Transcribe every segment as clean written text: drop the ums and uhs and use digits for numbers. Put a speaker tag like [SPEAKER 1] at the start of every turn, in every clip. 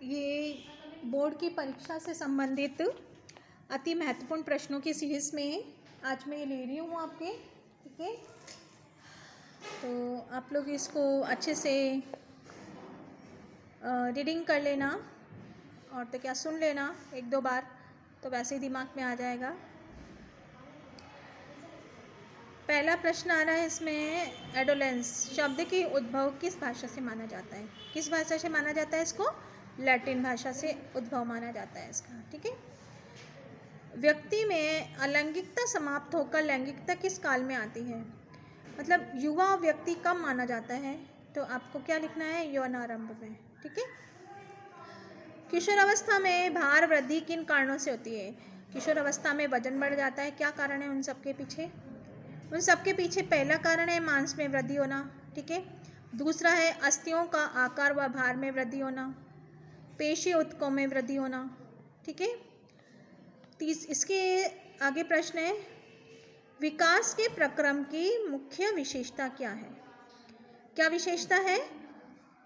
[SPEAKER 1] ये बोर्ड की परीक्षा से संबंधित अति महत्वपूर्ण प्रश्नों की सीरीज में आज मैं ये ले रही हूँ आपके, ठीक है। तो आप लोग इसको अच्छे से रीडिंग कर लेना और तो क्या सुन लेना एक दो बार, तो वैसे ही दिमाग में आ जाएगा। पहला प्रश्न आ रहा है इसमें, एडोलेंस शब्द की उद्भव किस भाषा से माना जाता है? किस भाषा से माना जाता है इसको? लैटिन भाषा से उद्भव माना जाता है इसका, ठीक है। व्यक्ति में अलैंगिकता समाप्त होकर लैंगिकता किस काल में आती है? मतलब युवा व्यक्ति कब माना जाता है? तो आपको क्या लिखना है? यौनारंभ में, ठीक है। किशोर अवस्था में भार वृद्धि किन कारणों से होती है? किशोर अवस्था में वजन बढ़ जाता है, क्या कारण है उन सबके पीछे? उन सबके पीछे पहला कारण है मांस में वृद्धि होना, ठीक है। दूसरा है अस्थियों का आकार व भार में वृद्धि होना, पेशी ऊतकों में वृद्धि होना, ठीक है। इसके आगे प्रश्न है, विकास के प्रक्रम की मुख्य विशेषता क्या है? क्या विशेषता है?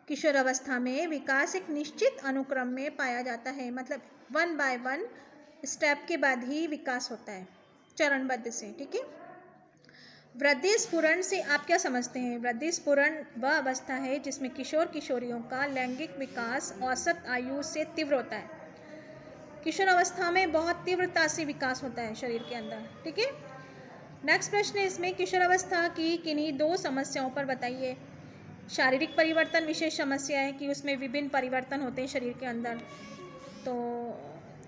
[SPEAKER 1] किशोर अवस्था में विकास एक निश्चित अनुक्रम में पाया जाता है, मतलब 1 by 1 स्टेप के बाद ही विकास होता है, चरणबद्ध से, ठीक है। वृद्धि स्फुरण से आप क्या समझते हैं? वृद्धि स्फुरण वह अवस्था है जिसमें किशोर किशोरियों का लैंगिक विकास औसत आयु से तीव्र होता है। किशोर अवस्था में बहुत तीव्रता से विकास होता है शरीर के अंदर, ठीक है। नेक्स्ट प्रश्न है इसमें, किशोर अवस्था की किन्हीं दो समस्याओं पर बताइए। शारीरिक परिवर्तन विशेष समस्या है कि उसमें विभिन्न परिवर्तन होते हैं शरीर के अंदर, तो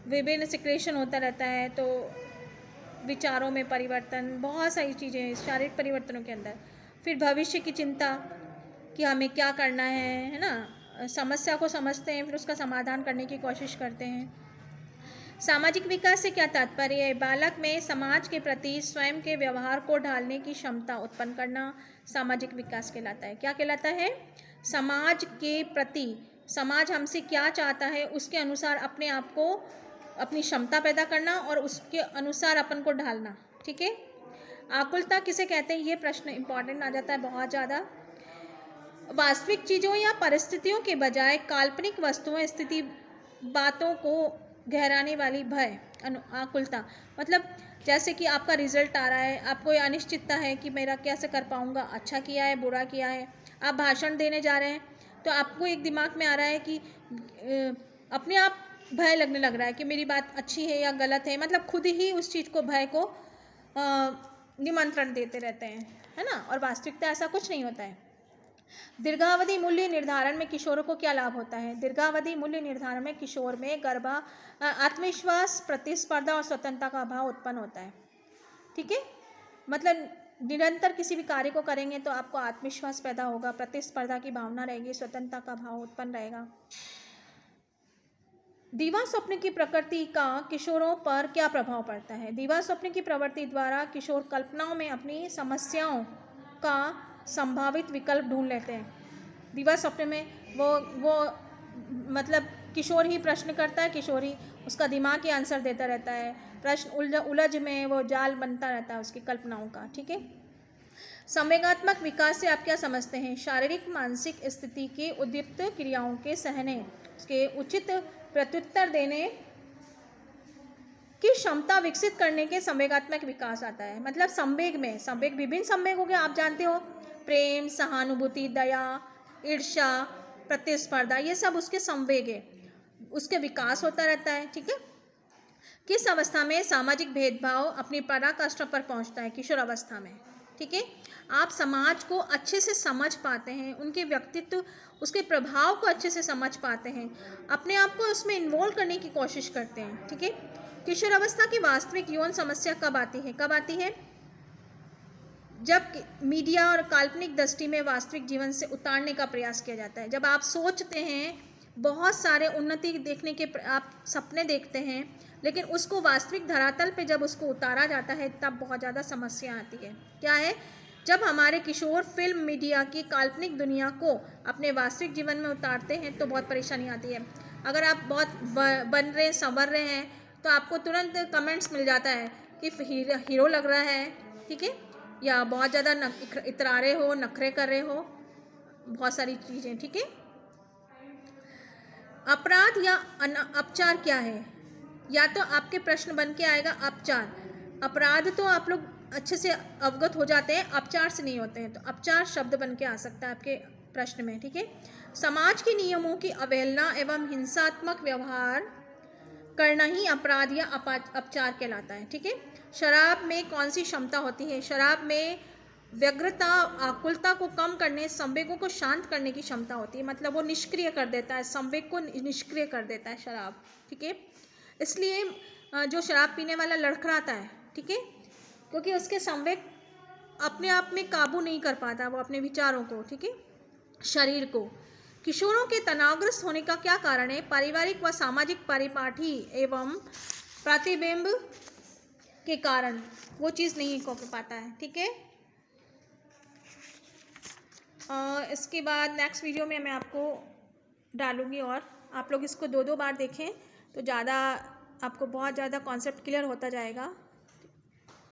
[SPEAKER 1] विभिन्न सिक्रेशन होता रहता है, तो विचारों में परिवर्तन, बहुत सारी चीज़ें शारीरिक परिवर्तनों के अंदर। फिर भविष्य की चिंता कि हमें क्या करना है ना, समस्या को समझते हैं, फिर उसका समाधान करने की कोशिश करते हैं। सामाजिक विकास से क्या तात्पर्य है? बालक में समाज के प्रति स्वयं के व्यवहार को ढालने की क्षमता उत्पन्न करना सामाजिक विकास कहलाता है। क्या कहलाता है? समाज के प्रति, समाज हमसे क्या चाहता है उसके अनुसार अपने आप को, अपनी क्षमता पैदा करना और उसके अनुसार अपन को ढालना, ठीक है। आकुलता किसे कहते हैं? ये प्रश्न इंपॉर्टेंट आ जाता है बहुत ज़्यादा। वास्तविक चीज़ों या परिस्थितियों के बजाय काल्पनिक वस्तुओं, स्थिति, बातों को गहराने वाली भय, आकुलता। मतलब जैसे कि आपका रिजल्ट आ रहा है, आपको ये अनिश्चितता है कि मेरा कैसे कर पाऊँगा, अच्छा किया है बुरा किया है। आप भाषण देने जा रहे हैं तो आपको एक दिमाग में आ रहा है कि अपने आप भय लगने लग रहा है कि मेरी बात अच्छी है या गलत है, मतलब खुद ही उस चीज़ को, भय को निमंत्रण देते रहते हैं, है ना। और वास्तविकता ऐसा कुछ नहीं होता है। दीर्घावधि मूल्य निर्धारण में किशोरों को क्या लाभ होता है? दीर्घावधि मूल्य निर्धारण में किशोर में आत्मविश्वास, प्रतिस्पर्धा और स्वतंत्रता का अभाव उत्पन्न होता है, ठीक है। मतलब निरंतर किसी भी कार्य को करेंगे तो आपको आत्मविश्वास पैदा होगा, प्रतिस्पर्धा की भावना रहेगी, स्वतंत्रता का भाव उत्पन्न रहेगा। दीवा स्वप्न की प्रकृति का किशोरों पर क्या प्रभाव पड़ता है? दीवा स्वप्न की प्रवृत्ति द्वारा किशोर कल्पनाओं में अपनी समस्याओं का संभावित विकल्प ढूंढ लेते हैं। दीवा स्वप्न में वो मतलब किशोर ही प्रश्न करता है, किशोर ही उसका दिमाग ही आंसर देता रहता है, प्रश्न उलझ में वो जाल बनता रहता है उसकी कल्पनाओं का, ठीक है। संवेगात्मक विकास से आप क्या समझते हैं? शारीरिक मानसिक स्थिति की उद्दीप्त क्रियाओं के सहने, उसके उचित प्रत्युत्तर देने की क्षमता विकसित करने के संवेगात्मक विकास आता है। मतलब संवेग में, संवेग विभिन्न संवेग हो गए, आप जानते हो, प्रेम, सहानुभूति, दया, ईर्ष्या, प्रतिस्पर्धा, ये सब उसके संवेग है, उसके विकास होता रहता है, ठीक है। किस अवस्था में सामाजिक भेदभाव अपनी पराकाष्ठा पर पहुंचता है? किशोर अवस्था में, ठीक है। आप समाज को अच्छे से समझ पाते हैं, उनके व्यक्तित्व, उसके प्रभाव को अच्छे से समझ पाते हैं, अपने आप को उसमें इन्वॉल्व करने की कोशिश करते हैं, ठीक है। किशोर अवस्था की वास्तविक यौन समस्या कब आती है? कब आती है? जब मीडिया और काल्पनिक दृष्टि में वास्तविक जीवन से उतारने का प्रयास किया जाता है। जब आप सोचते हैं, बहुत सारे उन्नति देखने के आप सपने देखते हैं, लेकिन उसको वास्तविक धरातल पे जब उसको उतारा जाता है तब बहुत ज़्यादा समस्या आती है। क्या है? जब हमारे किशोर फिल्म, मीडिया की काल्पनिक दुनिया को अपने वास्तविक जीवन में उतारते हैं तो बहुत परेशानी आती है। अगर आप बहुत बन रहे, संवर रहे हैं तो आपको तुरंत कमेंट्स मिल जाता है कि हीरो लग रहा है, ठीक है, या बहुत ज़्यादा इतरा रहे हो, नखरे कर रहे हो, बहुत सारी चीज़ें, ठीक है। अपराध या अपचार क्या है? या तो आपके प्रश्न बन के आएगा अपचार। अपराध तो आप लोग अच्छे से अवगत हो जाते हैं, अपचार से नहीं होते हैं, तो अपचार शब्द बन के आ सकता है आपके प्रश्न में, ठीक है। समाज के नियमों की अवहेलना एवं हिंसात्मक व्यवहार करना ही अपराध या अपचार कहलाता है, ठीक है। शराब में कौन सी क्षमता होती है? शराब में व्यग्रता, आकुलता को कम करने, संवेगों को शांत करने की क्षमता होती है, मतलब वो निष्क्रिय कर देता है, संवेग को निष्क्रिय कर देता है शराब, ठीक है। इसलिए जो शराब पीने वाला लड़खड़ाता है, ठीक है, क्योंकि उसके संवेग अपने आप में काबू नहीं कर पाता वो अपने विचारों को, ठीक है, शरीर को। किशोरों के तनावग्रस्त होने का क्या कारण है? पारिवारिक व सामाजिक परिपाटी एवं प्रतिबिंब के कारण वो चीज़ नहीं हो पाता है, ठीक है। इसके बाद नेक्स्ट वीडियो में मैं आपको डालूंगी और आप लोग इसको 2-2 बार देखें तो ज़्यादा आपको बहुत ज़्यादा कॉन्सेप्ट क्लियर होता जाएगा।